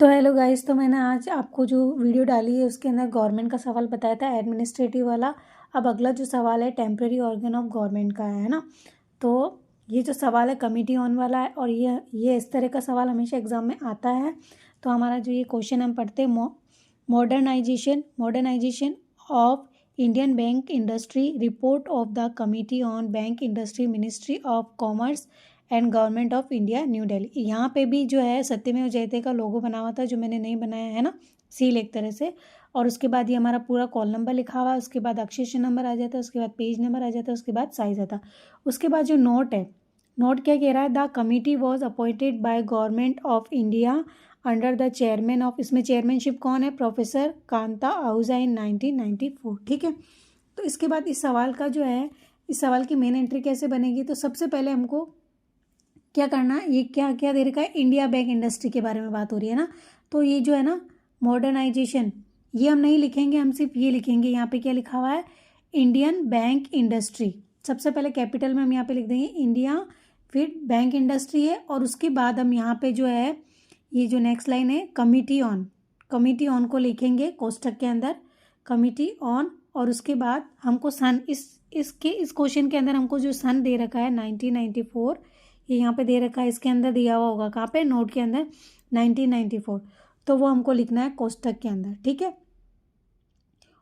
तो hello guys, तो मैंने आज आपको जो वीडियो डाली है उसके अंदर गवर्नमेंट का सवाल बताया था, एडमिनिस्ट्रेटिव वाला। अब अगला जो सवाल है टेम्प्रेरी ऑर्गन ऑफ गवर्नमेंट का है ना। तो ये जो सवाल है कमिटी ऑन वाला है, और ये इस तरह का सवाल हमेशा एग्जाम में आता है। तो हमारा जो ये क्वेश्चन हम पढ़ते हैं, modernisation of Indian bank industry, report of the committee on bank industry, ministry of commerce and government of India, New Delhi. यहाँ पे भी जो है सत्यमेव जयते का लोगो बना हुआ था, जो मैंने नहीं बनाया है ना, सील एक तरह से। और उसके बाद ये हमारा पूरा कॉल नंबर लिखा हुआ है, उसके बाद अक्षेशन नंबर आ जाता है, उसके बाद पेज नंबर आ जाता है, उसके बाद साइज आता है। उसके बाद जो नोट है, नोट क्या कह रहा है, the committee was appointed by government of India under the chairman of, इसमें चेयरमैनशिप कौन है, प्रोफेसर कांता आहूजा इन 1994। ठीक है। तो इसके बाद इस सवाल का जो है, इस सवाल की मेन एंट्री कैसे बनेगी, तो सबसे पहले हमको क्या करना है, ये क्या क्या दे रखा है, इंडिया बैंक इंडस्ट्री के बारे में बात हो रही है ना। तो ये जो है ना मॉडर्नाइजेशन, ये हम नहीं लिखेंगे, हम सिर्फ ये लिखेंगे। यहाँ पे क्या लिखा हुआ है, इंडियन बैंक इंडस्ट्री। सबसे पहले कैपिटल में हम यहाँ पे लिख देंगे इंडिया, फिर बैंक इंडस्ट्री है, और उसके बाद हम यहाँ पे जो है ये जो नेक्स्ट लाइन है कमिटी ऑन को लिखेंगे कोष्ठक के अंदर, कमिटी ऑन। और उसके बाद हमको सन, इस क्वेश्चन के अंदर हमको जो सन दे रखा है 1994, ये यहाँ पे दे रखा है, इसके अंदर दिया हुआ होगा कहाँ पे, नोट के अंदर 1994। तो वो हमको लिखना है कोष्ठक के अंदर। ठीक है।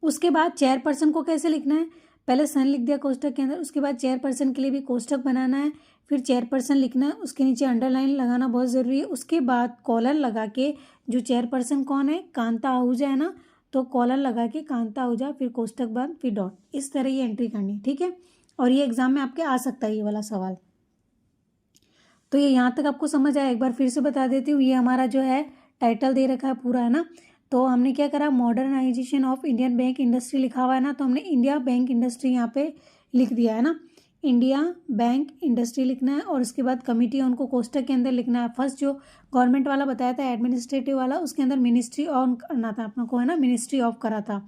उसके बाद चेयरपर्सन को कैसे लिखना है, पहले सन लिख दिया कोष्ठक के अंदर, उसके बाद चेयरपर्सन के लिए भी कोष्ठक बनाना है, फिर चेयरपर्सन लिखना है, उसके नीचे अंडरलाइन लगाना बहुत ज़रूरी है। उसके बाद कॉलन लगा के, जो चेयरपर्सन कौन है, कांता आहूजा है ना, तो कॉलन लगा के कांता आहूजा, फिर कोष्ठक बंद, फिर डॉट, इस तरह ये एंट्री करनी। ठीक है। और ये एग्जाम में आपके आ सकता है ये वाला सवाल। तो ये यहाँ तक आपको समझ आया, एक बार फिर से बता देती हूँ। ये हमारा जो है टाइटल दे रखा है पूरा, है ना। तो हमने क्या करा, modernisation of Indian bank industry लिखा हुआ है ना, तो हमने इंडिया बैंक इंडस्ट्री यहाँ पे लिख दिया है ना, इंडिया बैंक इंडस्ट्री लिखना है। और उसके बाद कमिटी उनको कोष्ठक के अंदर लिखना है। फर्स्ट जो गवर्नमेंट वाला बताया था एडमिनिस्ट्रेटिव वाला, उसके अंदर मिनिस्ट्री ऑन करना था अपना को, है ना, मिनिस्ट्री ऑफ करा था।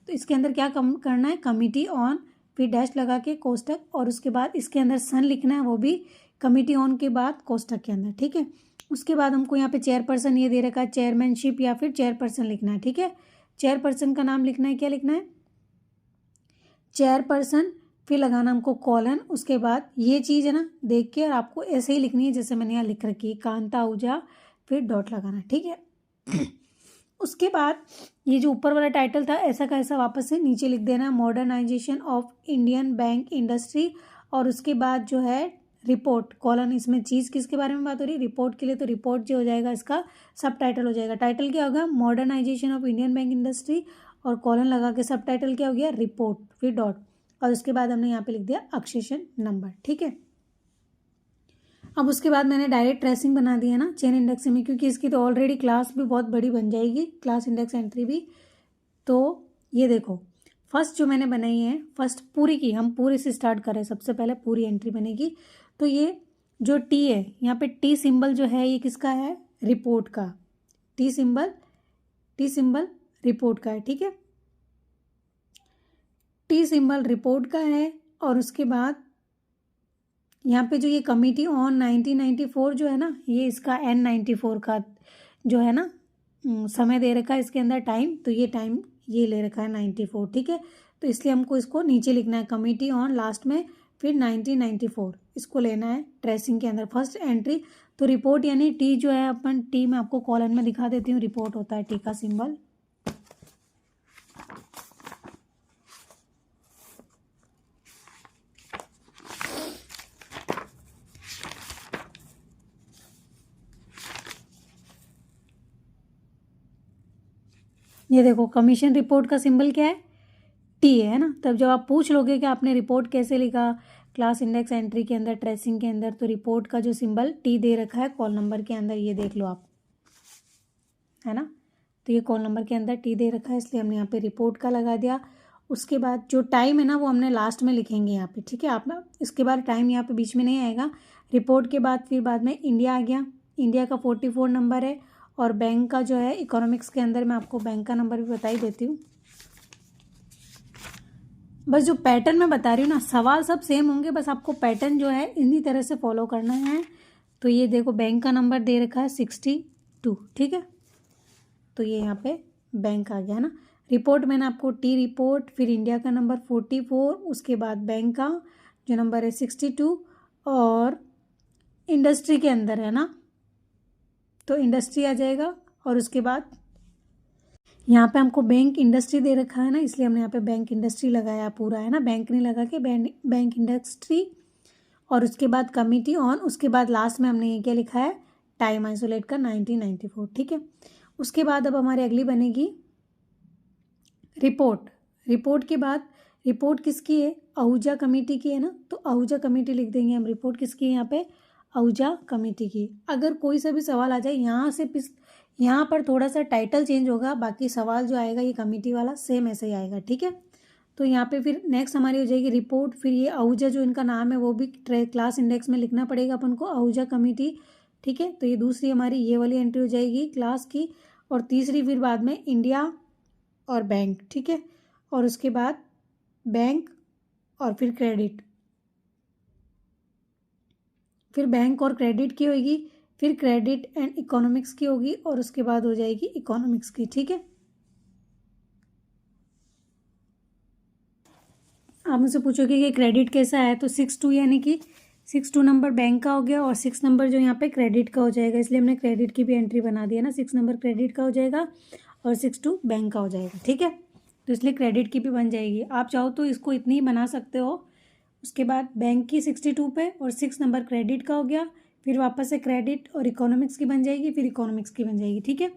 तो इसके अंदर क्या करना है, कमिटी ऑन, फिर डैश लगा के कोष्ठक, और उसके बाद इसके अंदर सन लिखना है, वो भी कमिटी ऑन के बाद कोष्ठक के अंदर। ठीक है। उसके बाद हमको यहाँ पे चेयरपर्सन ये दे रखा है, चेयरमैनशिप या फिर चेयरपर्सन लिखना है। ठीक है। चेयरपर्सन का नाम लिखना है, क्या लिखना है, चेयरपर्सन, फिर लगाना हमको कॉलन। उसके बाद ये चीज़ है ना देख के, और आपको ऐसे ही लिखनी है जैसे मैंने यहाँ लिख रखी है, कांता आहूजा, फिर डॉट लगाना। ठीक है। उसके बाद ये जो ऊपर वाला टाइटल था ऐसा का ऐसा वापस से नीचे लिख देना, modernization of Indian bank industry. और उसके बाद जो है रिपोर्ट कॉलन, इसमें चीज़ किसके बारे में बात हो रही है, रिपोर्ट के लिए, तो रिपोर्ट जो हो जाएगा इसका सब टाइटल हो जाएगा। टाइटल क्या होगा, modernization of Indian bank industry, और कॉलन लगा के सब टाइटल क्या हो गया, रिपोर्ट, फिर डॉट, और उसके बाद हमने यहाँ पे लिख दिया अक्षेशन नंबर। ठीक है। अब उसके बाद मैंने डायरेक्ट ट्रेसिंग बना दी है ना चेन इंडेक्स में, क्योंकि इसकी तो ऑलरेडी क्लास भी बहुत बड़ी बन जाएगी, क्लास इंडेक्स एंट्री भी। तो ये देखो फर्स्ट जो मैंने बनाई है, फर्स्ट पूरी की, हम पूरी से स्टार्ट करें, सबसे पहले पूरी एंट्री बनेगी। तो ये जो टी है, यहाँ पे टी सिंबल जो है, ये किसका है, रिपोर्ट का, टी सिंबल रिपोर्ट का है। ठीक है। टी सिंबल रिपोर्ट का है। और उसके बाद यहाँ पे जो ये कमिटी ऑन 1994 जो है ना, ये इसका N94 का जो है ना समय दे रखा है इसके अंदर टाइम, तो ये टाइम ये ले रखा है 94। ठीक है। तो इसलिए हमको इसको नीचे लिखना है, कमिटी ऑन लास्ट में, फिर 1994 इसको लेना है ट्रेसिंग के अंदर फर्स्ट एंट्री। तो रिपोर्ट यानी टी जो है, अपन टी में आपको कॉलन में दिखा देती हूँ, रिपोर्ट होता है टी का सिंबल। ये देखो कमीशन रिपोर्ट का सिंबल क्या है, टी है ना। तब जब आप पूछ लोगे कि आपने रिपोर्ट कैसे लिखा क्लास इंडेक्स एंट्री के अंदर, ट्रेसिंग के अंदर, तो रिपोर्ट का जो सिंबल टी दे रखा है कॉल नंबर के अंदर, ये देख लो आप, है ना। तो ये कॉल नंबर के अंदर टी दे रखा है, इसलिए हमने यहाँ पे रिपोर्ट का लगा दिया। उसके बाद जो टाइम है ना, वो हमने लास्ट में लिखेंगे यहाँ पे। ठीक है। आप ना इसके बाद टाइम यहाँ पे बीच में नहीं आएगा। रिपोर्ट के बाद फिर बाद में इंडिया आ गया, इंडिया का 44 नंबर है। और बैंक का जो है इकोनॉमिक्स के अंदर, मैं आपको बैंक का नंबर भी बता ही देती हूँ। बस जो पैटर्न मैं बता रही हूँ ना, सवाल सब सेम होंगे, बस आपको पैटर्न जो है इन्हीं तरह से फॉलो करना है। तो ये देखो बैंक का नंबर दे रखा है 62। ठीक है। तो ये यहाँ पे बैंक आ गया है ना। रिपोर्ट मैंने आपको टी रिपोर्ट, फिर इंडिया का नंबर 44, उसके बाद बैंक का जो नंबर है 62, और इंडस्ट्री के अंदर है ना, तो इंडस्ट्री आ जाएगा। और उसके बाद यहाँ पे हमको बैंक इंडस्ट्री दे रखा है ना, इसलिए हमने यहाँ पे बैंक इंडस्ट्री लगाया पूरा, है ना, बैंक नहीं लगा के बैंक इंडस्ट्री। और उसके बाद कमिटी ऑन, उसके बाद लास्ट में हमने ये क्या लिखा है, टाइम आइसोलेट का 1994, ठीक है। उसके बाद अब हमारी अगली बनेगी रिपोर्ट। रिपोर्ट के बाद रिपोर्ट किसकी है, आहूजा कमेटी की है ना, तो आहूजा कमेटी लिख देंगे हम। रिपोर्ट किसकी है यहाँ पे, आहूजा कमेटी की। अगर कोई सा भी सवाल आ जाए यहाँ पर थोड़ा सा टाइटल चेंज होगा, बाकी सवाल जो आएगा ये कमेटी वाला सेम ऐसे ही आएगा, ठीक है। तो यहाँ पे फिर नेक्स्ट हमारी हो जाएगी रिपोर्ट, फिर ये आहूजा जो इनका नाम है वो भी क्लास इंडेक्स में लिखना पड़ेगा अपन को, आहूजा कमेटी, ठीक है। तो ये दूसरी हमारी ये वाली एंट्री हो जाएगी क्लास की, और तीसरी फिर बाद में इंडिया और बैंक, ठीक है। और उसके बाद बैंक और फिर क्रेडिट, फिर बैंक और क्रेडिट की होगी, फिर क्रेडिट एंड इकोनॉमिक्स की होगी, और उसके बाद हो जाएगी इकोनॉमिक्स की, ठीक है। आप मुझसे पूछोगे कि क्रेडिट कैसा है, तो 62 यानी कि 62 नंबर बैंक का हो गया, और 6 नंबर जो यहाँ पे क्रेडिट का हो जाएगा, इसलिए हमने क्रेडिट की भी एंट्री बना दी है ना। 6 नंबर क्रेडिट का हो जाएगा और 62 बैंक का हो जाएगा, ठीक है। तो इसलिए क्रेडिट की भी बन जाएगी। आप चाहो तो इसको इतनी ही बना सकते हो। उसके बाद बैंक की 62 पे और 6 नंबर क्रेडिट का हो गया, फिर वापस से क्रेडिट और इकोनॉमिक्स की बन जाएगी, फिर इकोनॉमिक्स की बन जाएगी, ठीक है।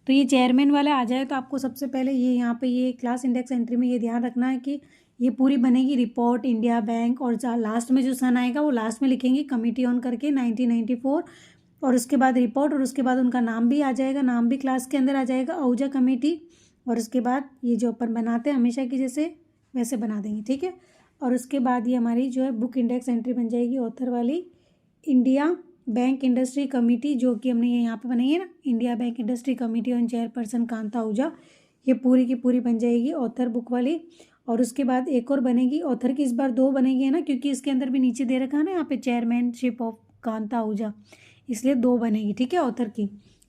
तो ये चेयरमैन वाला आ जाए तो आपको सबसे पहले ये यहाँ पे ये क्लास इंडेक्स एंट्री में ये ध्यान रखना है कि ये पूरी बनेगी रिपोर्ट, इंडिया, बैंक, और लास्ट में जो सन आएगा वो लास्ट में लिखेंगे कमिटी ऑन करके 1994, और उसके बाद रिपोर्ट, और उसके बाद उनका नाम भी आ जाएगा, नाम भी क्लास के अंदर आ जाएगा, आहूजा कमेटी। और उसके बाद ये जो अपन बनाते हैं हमेशा की जैसे वैसे बना देंगे, ठीक है। और उसके बाद ये हमारी जो है बुक इंडेक्स एंट्री बन जाएगी ऑथर वाली, इंडिया बैंक इंडस्ट्री कमेटी, जो कि हमने ये यहाँ पे बनाई है ना, India bank industry committee on chairperson Kanta Ahuja, ये पूरी की पूरी बन जाएगी ऑथर बुक वाली। और उसके बाद एक और बनेगी ऑथर की, इस बार 2 बनेगी, है ना, क्योंकि इसके अंदर भी नीचे दे रखा है ना यहाँ पे चेयरमैनशिप ऑफ कांता आहूजा, इसलिए 2 बनेगी, ठीक है, ऑथर की।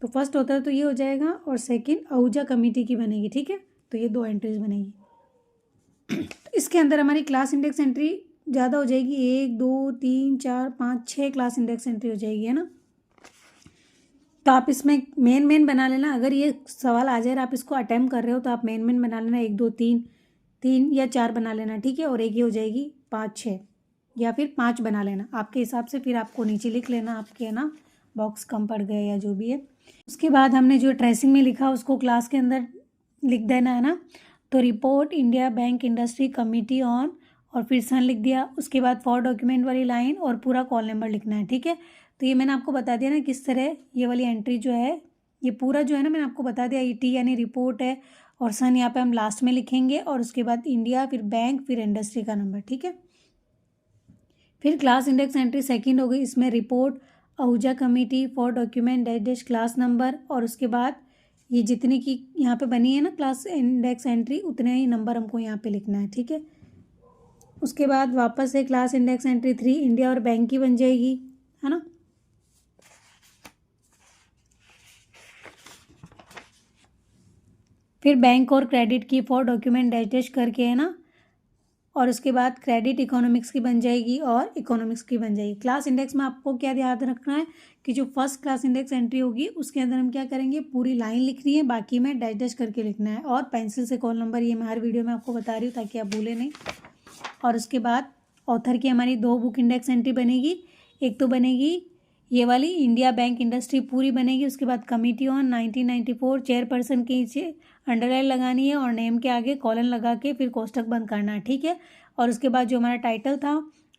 तो फर्स्ट ऑथर तो ये हो जाएगा, और सेकंड आहूजा कमेटी की बनेगी, ठीक है। तो ये 2 एंट्रीज बनेगी। तो इसके अंदर हमारी क्लास इंडेक्स एंट्री ज़्यादा हो जाएगी, 1 2 3 4 5 6 क्लास इंडेक्स एंट्री हो जाएगी, है ना। तो आप इसमें मेन बना लेना। अगर ये सवाल आ जाए और आप इसको अटैम्प्ट कर रहे हो तो आप मेन बना लेना, 1 2 3 या 4 बना लेना, ठीक है। और एक ये हो जाएगी 5 6, या फिर 5 बना लेना आपके हिसाब से, फिर आपको नीचे लिख लेना आपके, है ना, बॉक्स कम पड़ गए या जो भी है। उसके बाद हमने जो ट्रेसिंग में लिखा उसको क्लास के अंदर लिख देना, है ना। तो report, India bank industry committee on, और फिर सन लिख दिया। उसके बाद फॉर डॉक्यूमेंट वाली लाइन और पूरा कॉल नंबर लिखना है, ठीक है। तो ये मैंने आपको बता दिया ना किस तरह ये वाली एंट्री जो है, ये पूरा जो है ना मैंने आपको बता दिया, ये टी यानी रिपोर्ट है, और सन यहाँ पे हम लास्ट में लिखेंगे, और उसके बाद इंडिया, फिर बैंक, फिर इंडस्ट्री का नंबर, ठीक है। फिर क्लास इंडेक्स एंट्री सेकंड हो गई, इसमें report, Ahuja committee, for document dash class number, और उसके बाद ये जितनी की यहाँ पे बनी है ना क्लास इंडेक्स एंट्री, उतने ही नंबर हमको यहाँ पे लिखना है, ठीक है। उसके बाद वापस से क्लास इंडेक्स एंट्री 3 इंडिया और बैंक की बन जाएगी, है ना। फिर बैंक और क्रेडिट की फॉर डॉक्यूमेंट डैश करके, है ना। और उसके बाद क्रेडिट इकोनॉमिक्स की बन जाएगी और इकोनॉमिक्स की बन जाएगी। क्लास इंडेक्स में आपको क्या ध्यान रखना है कि जो फर्स्ट क्लास इंडेक्स एंट्री होगी उसके अंदर हम क्या करेंगे, पूरी लाइन लिखनी है, बाकी में डैश करके लिखना है, और पेंसिल से कॉल नंबर, ये मैं हर वीडियो में आपको बता रही हूँ ताकि आप भूलें नहीं। और उसके बाद ऑथर की हमारी 2 बुक इंडेक्स एंट्री बनेगी, एक तो बनेगी ये वाली इंडिया बैंक इंडस्ट्री पूरी बनेगी, उसके बाद कमिटी ऑन 1994, चेयरपर्सन के नीचे अंडरलाइन लगानी है और नेम के आगे कॉलन लगा के फिर कोष्टक बंद करना है, ठीक है। और उसके बाद जो हमारा टाइटल था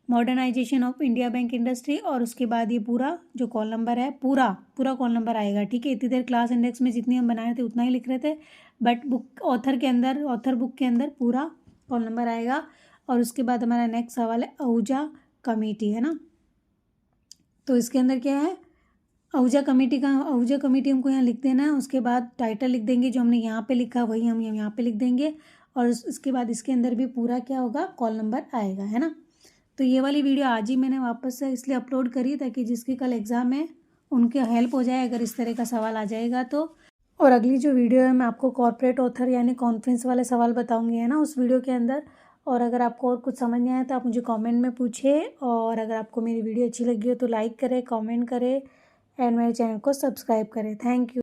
modernization of India bank industry, और उसके बाद ये पूरा जो कॉल नंबर है पूरा कॉल नंबर आएगा, ठीक है। इतनी देर क्लास इंडेक्स में जितनी हम बनाए थे उतना ही लिख रहे थे, बट बुक ऑथर बुक के अंदर पूरा कॉल नंबर आएगा। और उसके बाद हमारा नेक्स्ट सवाल है आहूजा कमेटी, है ना। तो इसके अंदर क्या है, आहूजा कमेटी हमको यहाँ लिख देना है। उसके बाद टाइटल लिख देंगे, जो हमने यहाँ पे लिखा वही हम यहाँ पे लिख देंगे, और इसके बाद इसके अंदर भी पूरा क्या होगा, कॉल नंबर आएगा, है ना। तो ये वाली वीडियो आज ही मैंने वापस से इसलिए अपलोड करी ताकि जिसकी कल एग्ज़ाम है उनके हेल्प हो जाए अगर इस तरह का सवाल आ जाएगा तो। और अगली जो वीडियो है मैं आपको कॉर्पोरेट ऑथर यानी कॉन्फ्रेंस वाले सवाल बताऊंगी, है ना, उस वीडियो के अंदर। और अगर आपको और कुछ समझ नहीं आया तो आप मुझे कमेंट में पूछिए, और अगर आपको मेरी वीडियो अच्छी लगी हो तो लाइक करें, कमेंट करें एंड मेरे चैनल को सब्सक्राइब करें। Thank you.